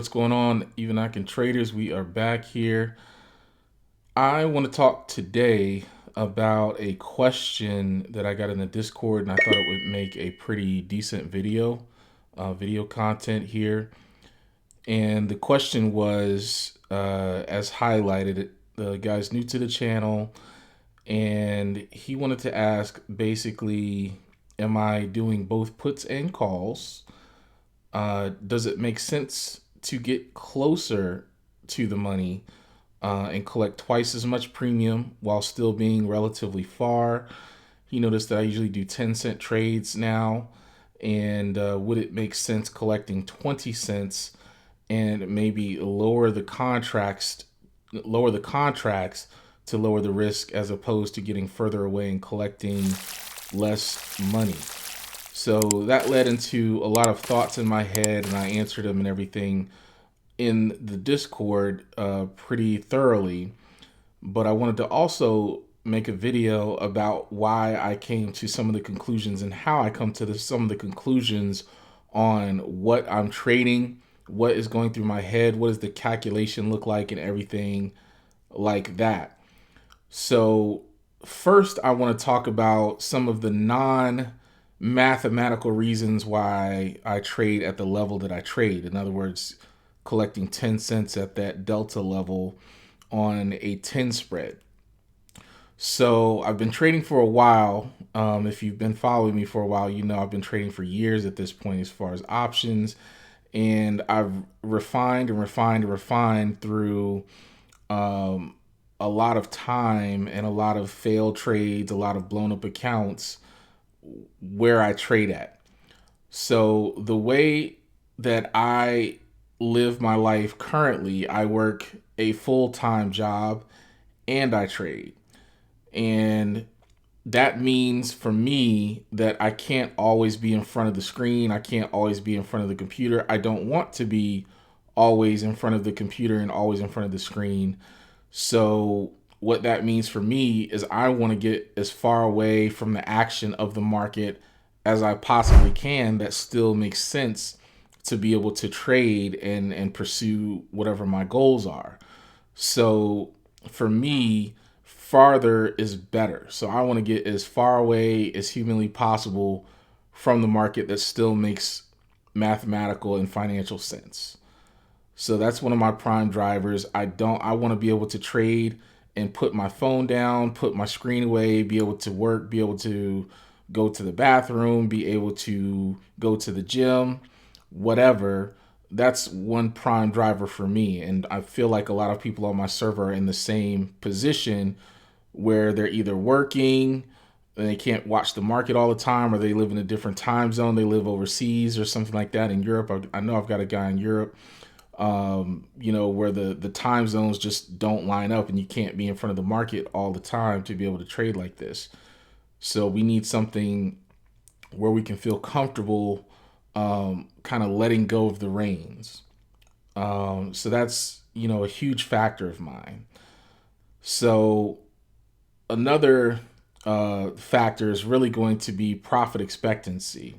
what's going on, Even I Can Traders? We are back here. I want to talk today about a question that I got in the Discord, and I thought it would make a pretty decent video content here. And the question was, as highlighted, the guy's new to the channel, and he wanted to ask basically, am I doing both puts and calls? Does it make sense to get closer to the money and collect twice as much premium while still being relatively far? He noticed that I usually do 10-cent trades now. And would it make sense collecting 20 cents and maybe lower the contracts to lower the risk as opposed to getting further away and collecting less money? So that led into a lot of thoughts in my head, and I answered them and everything in the Discord pretty thoroughly. But I wanted to also make a video about why I came to some of the conclusions and how I come to some of the conclusions on what I'm trading, what is going through my head, what does the calculation look like, and everything like that. So first, I want to talk about some of the non-mathematical reasons why I trade at the level that I trade. In other words, collecting 10 cents at that delta level on a 10 spread. So I've been trading for a while. If you've been following me for a while, you know I've been trading for years at this point as far as options. And I've refined and refined and refined through a lot of time and a lot of failed trades, a lot of blown up accounts where I trade at. So the way that I live my life currently, I work a full-time job and I trade. And that means for me that I can't always be in front of the screen. I can't always be in front of the computer. I don't want to be always in front of the computer and always in front of the screen. So what that means for me is I want to get as far away from the action of the market as I possibly can that still makes sense to be able to trade and pursue whatever my goals are. So for me, farther is better. So I want to get as far away as humanly possible from the market that still makes mathematical and financial sense. So that's one of my prime drivers. I want to be able to trade and put my phone down, put my screen away, be able to work, be able to go to the bathroom, be able to go to the gym, whatever. That's one prime driver for me. And I feel like a lot of people on my server are in the same position where they're either working and they can't watch the market all the time, or they live in a different time zone. They live overseas or something like that in Europe. I know I've got a guy in Europe, where the time zones just don't line up and you can't be in front of the market all the time to be able to trade like this. So we need something where we can feel comfortable kind of letting go of the reins. So that's, a huge factor of mine. So another factor is really going to be profit expectancy.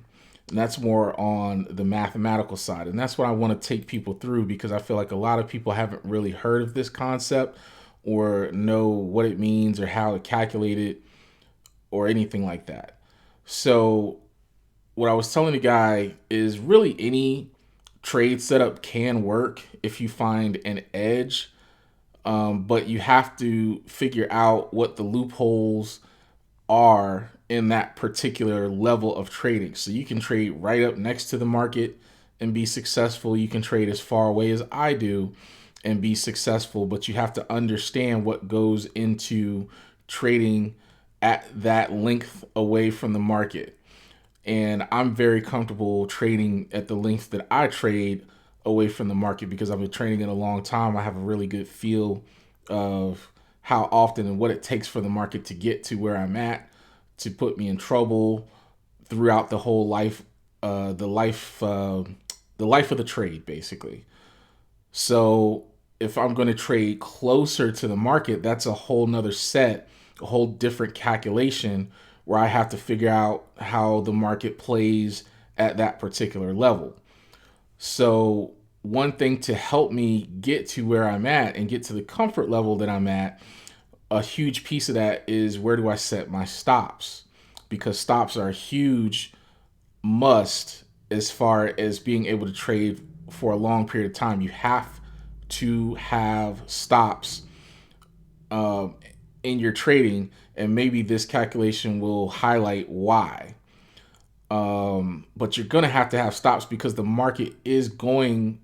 And that's more on the mathematical side. And that's what I want to take people through, because I feel like a lot of people haven't really heard of this concept or know what it means or how to calculate it or anything like that. So what I was telling the guy is really any trade setup can work if you find an edge, but you have to figure out what the loopholes are in that particular level of trading. So you can trade right up next to the market and be successful. You can trade as far away as I do and be successful, but you have to understand what goes into trading at that length away from the market. And I'm very comfortable trading at the length that I trade away from the market because I've been trading it a long time. I have a really good feel of how often and what it takes for the market to get to where I'm at, to put me in trouble throughout the whole life, the life of the trade, basically. So if I'm going to trade closer to the market, that's a whole nother set, a whole different calculation where I have to figure out how the market plays at that particular level. So one thing to help me get to where I'm at and get to the comfort level that I'm at, a huge piece of that is where do I set my stops? Because stops are a huge must as far as being able to trade for a long period of time. You have to have stops um, in your trading, and maybe this calculation will highlight why. But you're going to have stops because the market is going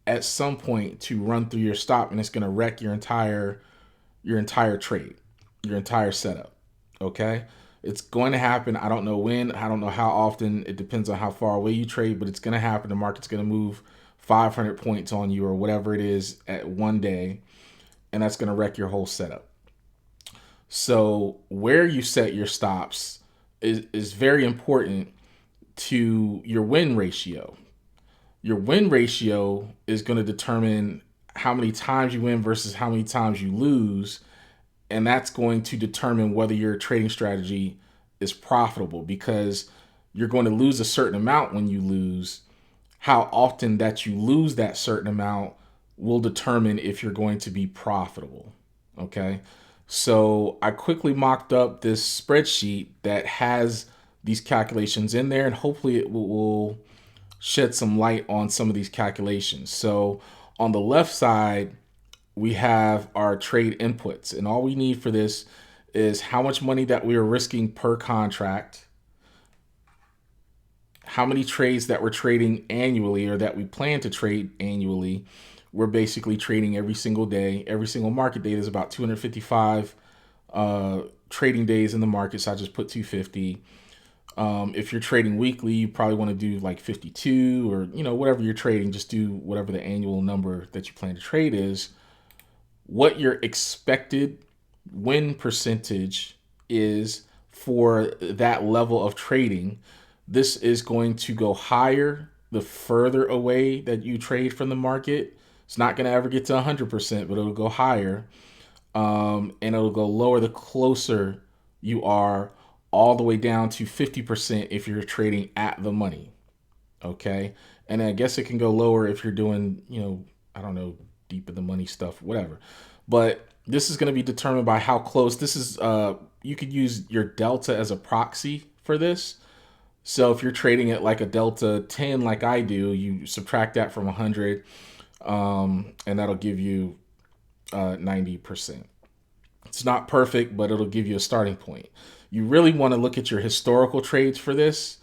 at some point to run through your stop, and it's going to wreck your entire trade, your entire setup. Okay, it's going to happen. I don't know when. I don't know how often. It depends on how far away you trade, but it's going to happen. The market's going to move 500 points on you or whatever it is at one day, and that's going to wreck your whole setup. So where you set your stops is very important to your win ratio. Your win ratio is going to determine how many times you win versus how many times you lose. And that's going to determine whether your trading strategy is profitable, because you're going to lose a certain amount when you lose. How often that you lose that certain amount will determine if you're going to be profitable. Okay. So I quickly mocked up this spreadsheet that has these calculations in there, and hopefully it will shed some light on some of these calculations. So on the left side, we have our trade inputs, and all we need for this is how much money that we are risking per contract, how many trades that we're trading annually or that we plan to trade annually. We're basically trading every single day. Every single market day, there's about 255 trading days in the market, so I just put 250. If you're trading weekly, you probably want to do like 52, or whatever you're trading, just do whatever the annual number that you plan to trade is. What your expected win percentage is for that level of trading. This is going to go higher the further away that you trade from the market. It's not going to ever get to 100%, but it'll go higher. And it'll go lower the closer you are, all the way down to 50% if you're trading at the money. Okay. And I guess it can go lower if you're doing, I don't know, deep in the money stuff, whatever. But this is going to be determined by how close. This is, you could use your delta as a proxy for this. So if you're trading at like a delta 10, like I do, you subtract that from 100, and that'll give you 90%. It's not perfect, but it'll give you a starting point. You really want to look at your historical trades for this,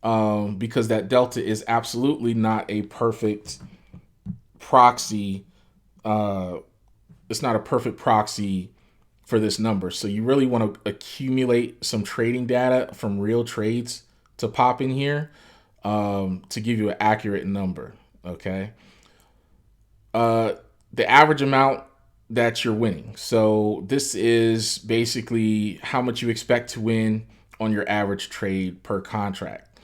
because that delta is absolutely not a perfect proxy. It's not a perfect proxy for this number. So you really want to accumulate some trading data from real trades to pop in here, to give you an accurate number. Okay. The average amount that you're winning. So this is basically how much you expect to win on your average trade per contract.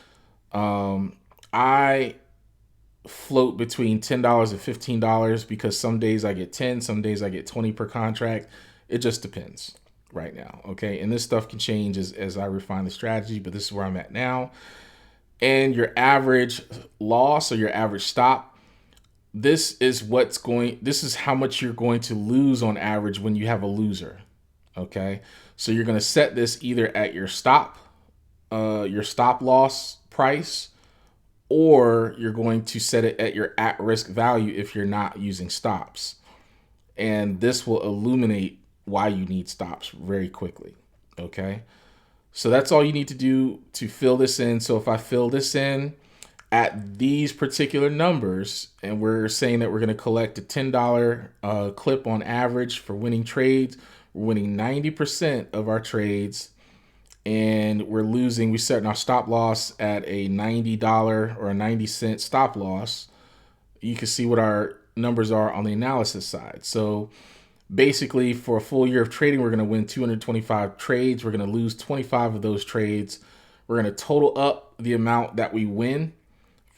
I float between $10 and $15 because some days I get 10, some days I get 20 per contract. It just depends right now. Okay. And this stuff can change as I refine the strategy, but this is where I'm at now. And your average loss or your average stop, this is how much you're going to lose on average when you have a loser. Okay. So you're going to set this either at your stop loss price, or you're going to set it at your at-risk value if you're not using stops. And this will illuminate why you need stops very quickly. Okay. So that's all you need to do to fill this in. So if I fill this in at these particular numbers, and we're saying that we're going to collect a $10 clip on average for winning trades, we're winning 90% of our trades, and we're setting our stop loss at a $90 or a 90-cent stop loss. You can see what our numbers are on the analysis side. So basically, for a full year of trading, we're going to win 225 trades. We're going to lose 25 of those trades. We're going to total up the amount that we win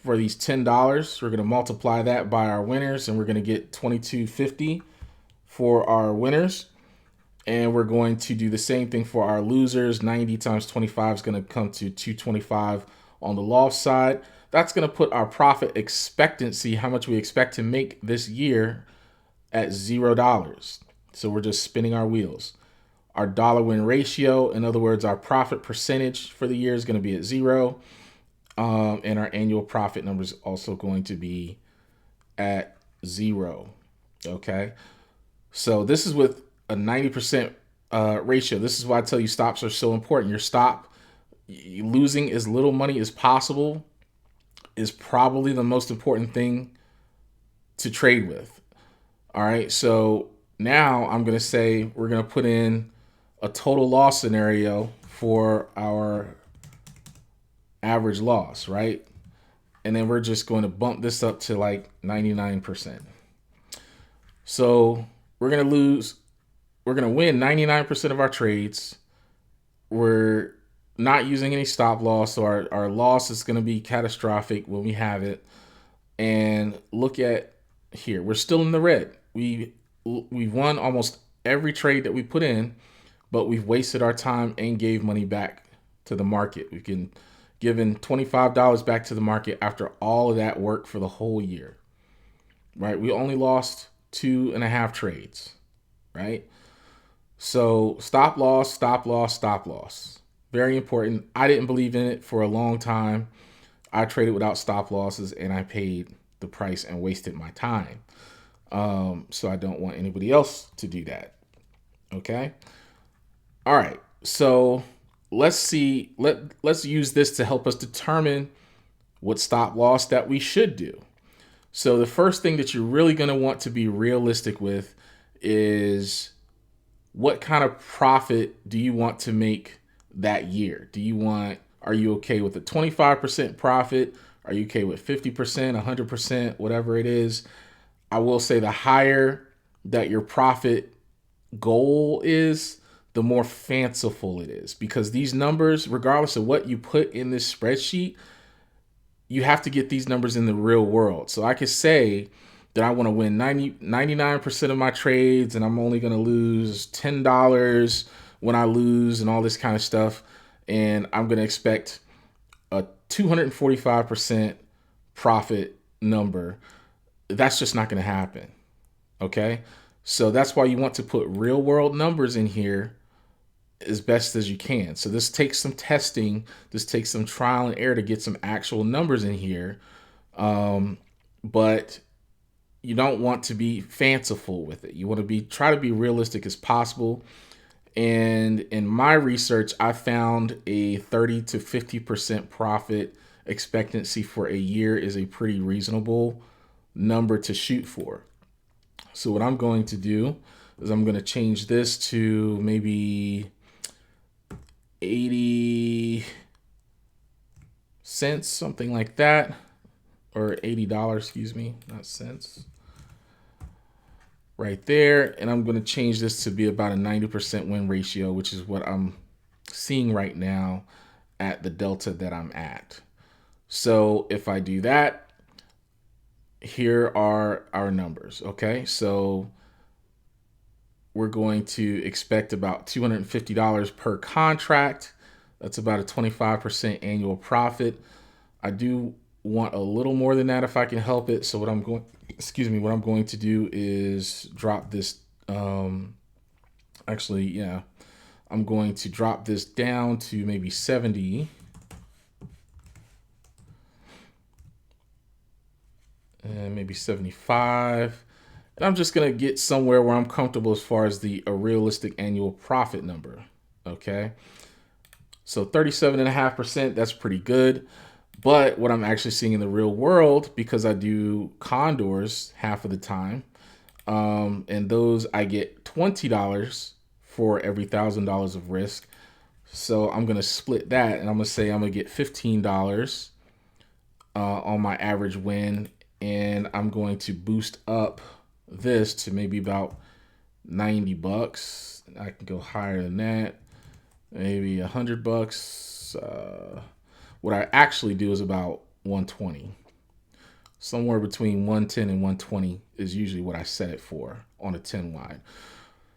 for these $10. We're going to multiply that by our winners, and we're going to get $22.50 for our winners. And we're going to do the same thing for our losers. 90 times 25 is going to come to $225 on the loss side. that's going to put our profit expectancy, how much we expect to make this year, at $0. So we're just spinning our wheels. Our dollar win ratio, in other words, our profit percentage for the year, is going to be at 0. And our annual profit number is also going to be at 0. Okay. So this is with a 90% ratio. This is why I tell you stops are so important. Your stop, losing as little money as possible, is probably the most important thing to trade with. All right. So now I'm going to say we're going to put in a total loss scenario for our average loss, right? And then we're just going to bump this up to like 99%. So we're going to win 99% of our trades. We're not using any stop loss, so our loss is going to be catastrophic when we have it. And look at here, we're still in the red. We've won almost every trade that we put in, but we've wasted our time and gave money back to the market. We've given $25 back to the market after all of that work for the whole year, right? We only lost 2.5 trades, right? So stop loss, stop loss, stop loss. Very important. I didn't believe in it for a long time. I traded without stop losses and I paid the price and wasted my time. So I don't want anybody else to do that. Okay. All right. So let's see. Let's use this to help us determine what stop loss that we should do. So the first thing that you're really going to want to be realistic with is, what kind of profit do you want to make that year? Are you okay with a 25% profit? Are you okay with 50%, 100%, whatever it is? I will say the higher that your profit goal is, the more fanciful it is, because these numbers, regardless of what you put in this spreadsheet, you have to get these numbers in the real world. So I could say that I want to win 99% of my trades and I'm only going to lose $10 when I lose and all this kind of stuff. And I'm going to expect a 245% profit number. That's just not going to happen. Okay. So that's why you want to put real world numbers in here as best as you can. So this takes some testing. This takes some trial and error to get some actual numbers in here. But you don't want to be fanciful with it. You want to try to be realistic as possible. And in my research, I found a 30 to 50% profit expectancy for a year is a pretty reasonable number to shoot for. So what I'm going to do is I'm going to change this to maybe 80 cents, something like that, or $80, excuse me, not cents. Right there. And I'm going to change this to be about a 90% win ratio, which is what I'm seeing right now at the delta that I'm at. So if I do that, here are our numbers. Okay. So we're going to expect about $250 per contract. That's about a 25% annual profit. I do want a little more than that if I can help it. So what I'm going to do is drop this. I'm going to drop this down to maybe 70. And maybe 75. And I'm just going to get somewhere where I'm comfortable as far as a realistic annual profit number. Okay. So 37.5%, that's pretty good. But what I'm actually seeing in the real world, because I do condors half of the time, and those I get $20 for every $1,000 of risk. So I'm going to split that, and I'm going to say I'm going to get $15 on my average win, and I'm going to boost up this to maybe about $90. I can go higher than that, maybe $100. What I actually do is about 120. Somewhere between 110 and 120 is usually what I set it for on a 10 wide.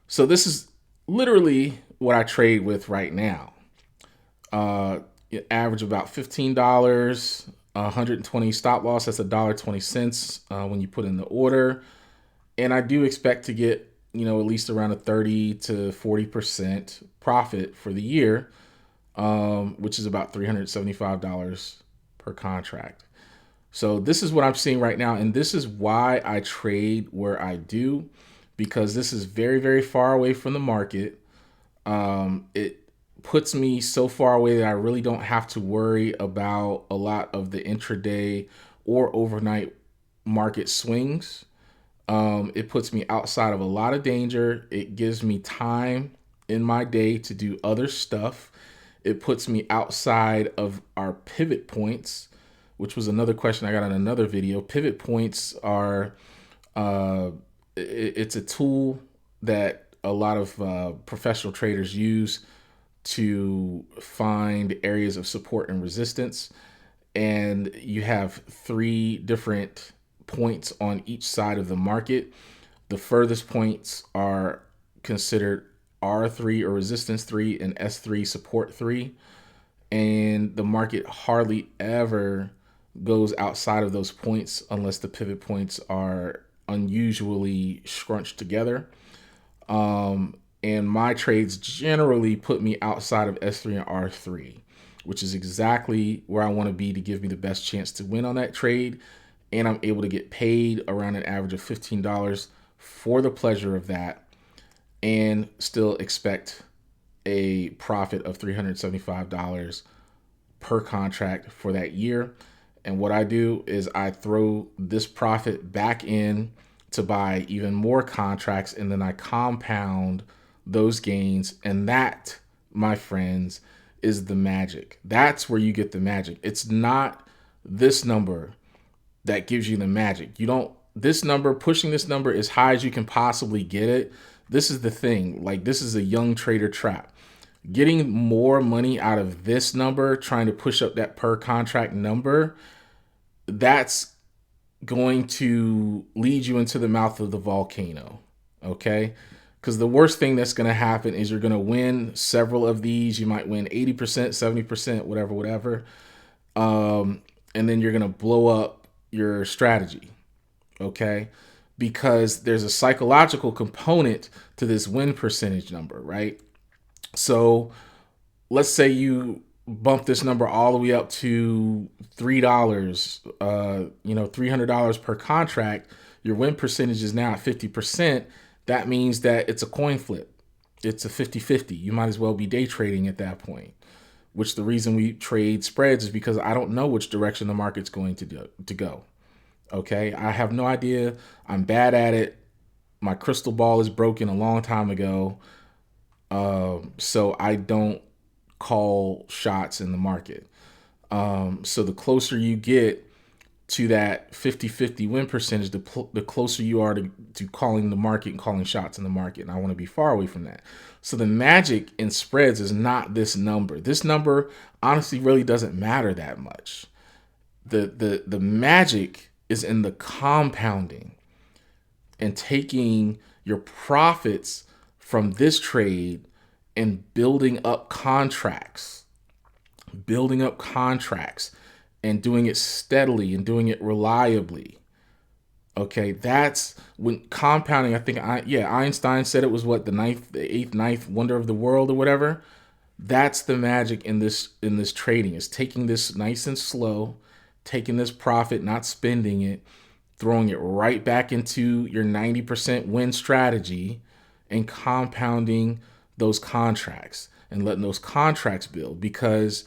So this is literally what I trade with right now. Average about $15 120 stop loss. That's $1.20 when you put in the order. And I do expect to get, at least around a 30 to 40% profit for the year, which is about $375 per contract. So this is what I'm seeing right now. And this is why I trade where I do, because this is very, very far away from the market. It puts me so far away that I really don't have to worry about a lot of the intraday or overnight market swings. It puts me outside of a lot of danger. It gives me time in my day to do other stuff. It puts me outside of our pivot points, which was another question I got in another video. Pivot points are, it's a tool that a lot of professional traders use to find areas of support and resistance. And you have 3 different points on each side of the market. The furthest points are considered R3 or resistance 3 and S3 support 3. And the market hardly ever goes outside of those points unless the pivot points are unusually scrunched together. And my trades generally put me outside of S3 and R3, which is exactly where I want to be to give me the best chance to win on that trade. And I'm able to get paid around an average of $15 for the pleasure of that and still expect a profit of $375 per contract for that year. And what I do is I throw this profit back in to buy even more contracts, and then I compound those gains. And that, my friends, is the magic. That's where you get the magic. It's not this number that gives you the magic. You don't, this number, pushing this number as high as you can possibly get it. This is the thing. Like, this is a young trader trap. Getting more money out of this number, trying to push up that per contract number, that's going to lead you into the mouth of the volcano. Okay? Because the worst thing that's going to happen is you're going to win several of these. You might win 80%, 70%, whatever. And then you're going to blow up your strategy. Okay? Because there's a psychological component to this win percentage number, right? So let's say you bump this number all the way up to $3, $300 per contract. Your win percentage is now at 50%. That means that it's a coin flip. It's a 50-50. You might as well be day trading at that point, which the reason we trade spreads is because I don't know which direction the market's going to go. Okay, I have no idea. I'm bad at it. My crystal ball is broken a long time ago. So I don't call shots in the market. So the closer you get to that 50-50 win percentage, the closer you are to calling the market and calling shots in the market. And I want to be far away from that. So the magic in spreads is not this number. This number honestly really doesn't matter that much. The magic is in the compounding and taking your profits from this trade and building up contracts and doing it steadily and doing it reliably. Okay, that's when compounding. I think Einstein said it was what, the eighth, ninth wonder of the world or whatever. That's the magic in this trading, is taking this nice and slow, taking this profit, not spending it, throwing it right back into your 90% win strategy and compounding those contracts and letting those contracts build. Because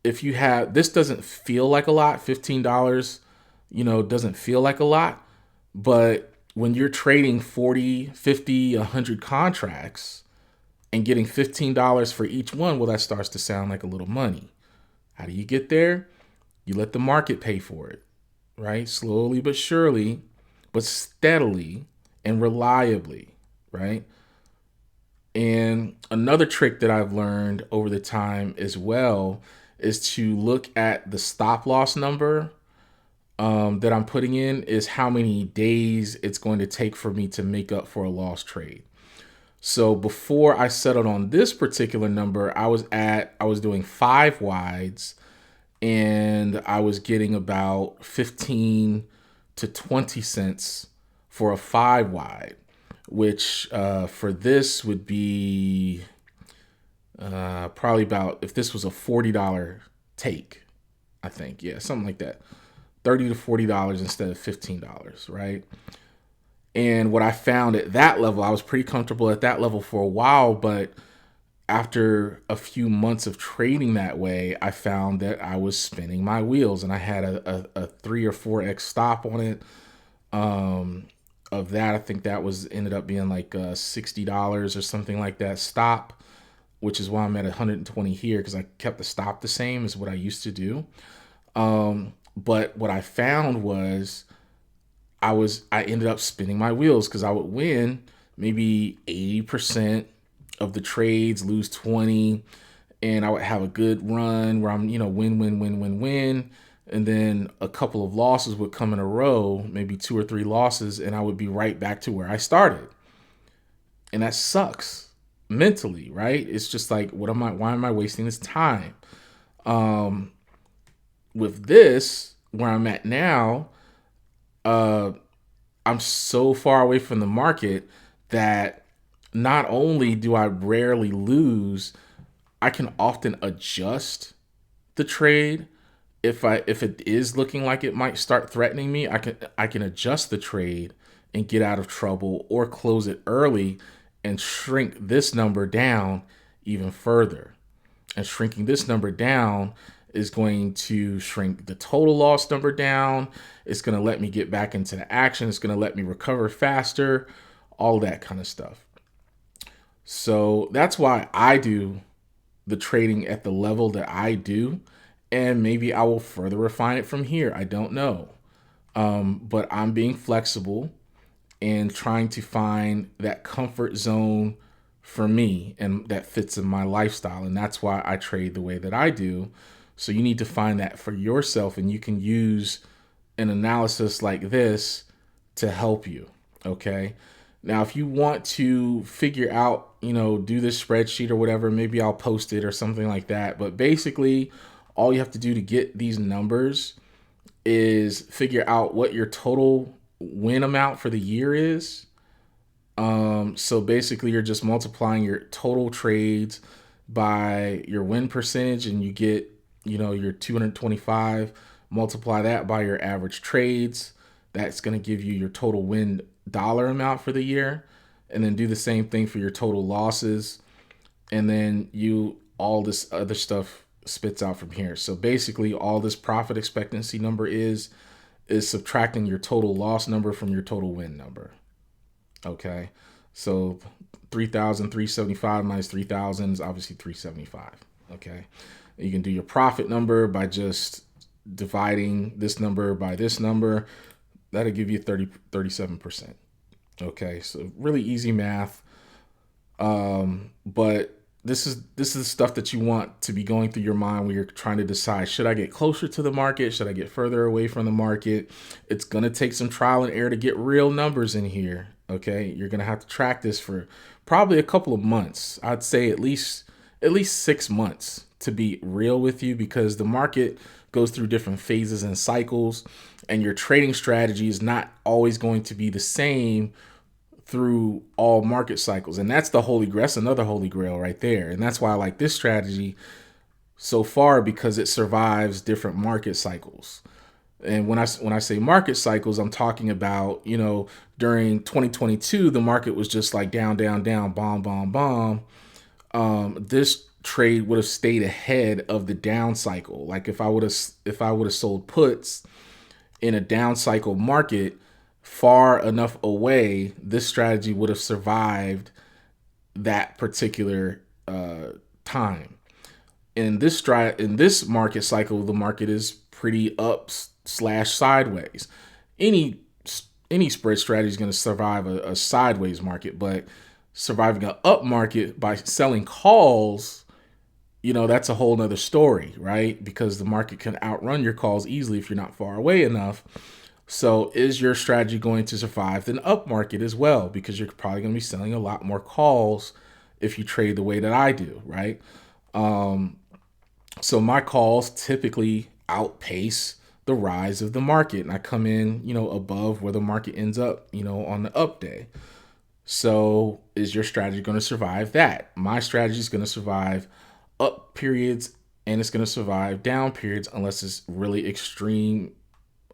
if you have, this doesn't feel like a lot, $15, doesn't feel like a lot. But when you're trading 40, 50, 100 contracts and getting $15 for each one, well, that starts to sound like a little money. How do you get there? You let the market pay for it, right? Slowly but surely, but steadily and reliably, right? And another trick that I've learned over the time as well is to look at the stop loss number that I'm putting in, is how many days it's going to take for me to make up for a lost trade. So before I settled on this particular number, I was doing 5 wides and I was getting about 15 to 20 cents for a 5 wide, which for this would be probably about, if this was a $40 take, I think, yeah, something like that, $30 to $40 instead of $15, right? And what I found at that level, I was pretty comfortable at that level for a while, but after a few months of trading that way, I found that I was spinning my wheels, and I had a 3 or 4x stop on it. Um, of that, I think that was ended up being like $60 or something like that stop, which is why I'm at 120 here, because I kept the stop the same as what I used to do. But what I found was I ended up spinning my wheels, because I would win maybe 80% of the trades, lose 20, and I would have a good run where I'm, win, win, win, win, win. And then a couple of losses would come in a row, maybe 2 or 3 losses, and I would be right back to where I started. And that sucks mentally, right? It's just like, why am I wasting this time? Um, with this, where I'm at now, uh, I'm so far away from the market that not only do I rarely lose, I can often adjust the trade. If it is looking like it might start threatening me, I can adjust the trade and get out of trouble, or close it early and shrink this number down even further. And shrinking this number down is going to shrink the total loss number down. It's going to let me get back into the action. It's going to let me recover faster, all that kind of stuff. So that's why I do the trading at the level that I do. And maybe I will further refine it from here. I don't know. But I'm being flexible and trying to find that comfort zone for me and that fits in my lifestyle. And that's why I trade the way that I do. So you need to find that for yourself, and you can use an analysis like this to help you. Okay. Now, if you want to figure out, do this spreadsheet or whatever, maybe I'll post it or something like that. But basically, all you have to do to get these numbers is figure out what your total win amount for the year is. So basically, you're just multiplying your total trades by your win percentage, and you get, your 225. Multiply that by your average trades. That's going to give you your total win dollar amount for the year. And then do the same thing for your total losses. And then all this other stuff spits out from here. So basically, all this profit expectancy number is subtracting your total loss number from your total win number. Okay. So 3,375 minus 3,000 is obviously 375. Okay. You can do your profit number by just dividing this number by this number. That'll give you 37%. Okay. So really easy math. But this is stuff that you want to be going through your mind when you're trying to decide, should I get closer to the market? Should I get further away from the market? It's going to take some trial and error to get real numbers in here. Okay. You're going to have to track this for probably a couple of months. I'd say at least 6 months to be real with you, because the market goes through different phases and cycles, and your trading strategy is not always going to be the same through all market cycles. And that's the holy grail. That's another holy grail right there. And that's why I like this strategy so far, because it survives different market cycles. And when I say market cycles, I'm talking about, during 2022, the market was just like down, down, down, bomb, bomb, bomb. This trade would have stayed ahead of the down cycle. Like if I would have sold puts in a down cycle market far enough away, this strategy would have survived that particular time. In this market cycle, the market is pretty up / sideways. Any spread strategy is going to survive a sideways market, but surviving an up market by selling calls, that's a whole nother story, right? Because the market can outrun your calls easily if you're not far away enough. So is your strategy going to survive the up market as well? Because you're probably going to be selling a lot more calls if you trade the way that I do, right? So my calls typically outpace the rise of the market, and I come in, above where the market ends up, on the up day. So is your strategy going to survive that? My strategy is going to survive up periods, and it's going to survive down periods unless it's really extreme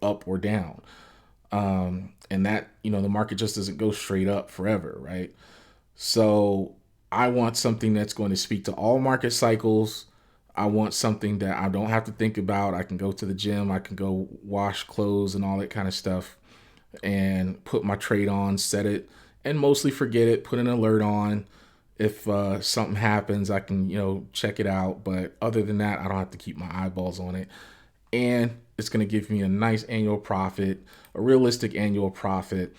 up or down. And that, the market just doesn't go straight up forever, right? So I want something that's going to speak to all market cycles. I want something that I don't have to think about. I can go to the gym, I can go wash clothes and all that kind of stuff, and put my trade on, set it, and mostly forget it, put an alert on. If something happens, I can, check it out. But other than that, I don't have to keep my eyeballs on it. And it's going to give me a nice annual profit, a realistic annual profit.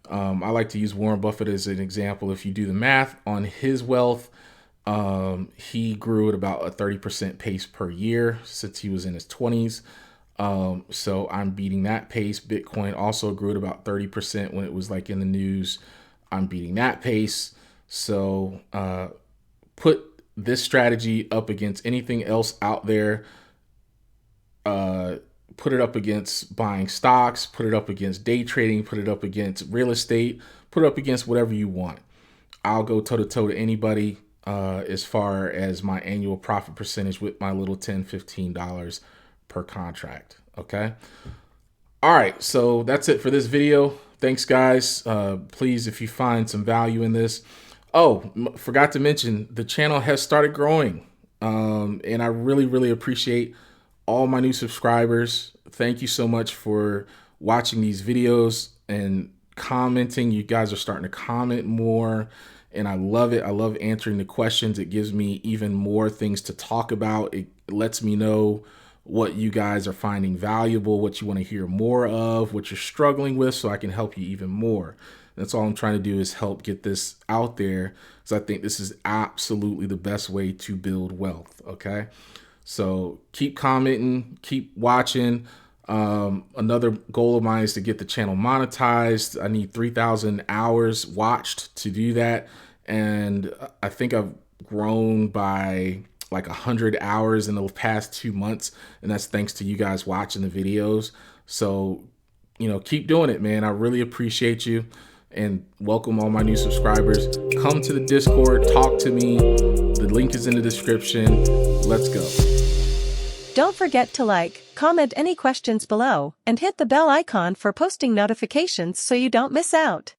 I like to use Warren Buffett as an example. If you do the math on his wealth, he grew at about a 30% pace per year since he was in his 20s. So I'm beating that pace. Bitcoin also grew at about 30% when it was like in the news. I'm beating that pace. So put this strategy up against anything else out there. Put it up against buying stocks, put it up against day trading, put it up against real estate, put it up against whatever you want. I'll go toe to toe to anybody as far as my annual profit percentage with my little $10, $15 per contract. Okay. All right. So that's it for this video. Thanks, guys. Please, if you find some value in this. Oh, forgot to mention, the channel has started growing. And I really, really appreciate all my new subscribers. Thank you so much for watching these videos and commenting. You guys are starting to comment more, and I love it. I love answering the questions. It gives me even more things to talk about. It lets me know what you guys are finding valuable, what you want to hear more of, what you're struggling with, so I can help you even more. That's all I'm trying to do, is help get this out there, because I think this is absolutely the best way to build wealth. Okay. So keep commenting, keep watching. Another goal of mine is to get the channel monetized. I need 3,000 hours watched to do that. And I think I've grown by like 100 hours in the past 2 months. And that's thanks to you guys watching the videos. So, keep doing it, man. I really appreciate you. And welcome all my new subscribers. Come to the Discord, talk to me. The link is in the description. Let's go. Don't forget to like, comment any questions below, and hit the bell icon for posting notifications so you don't miss out.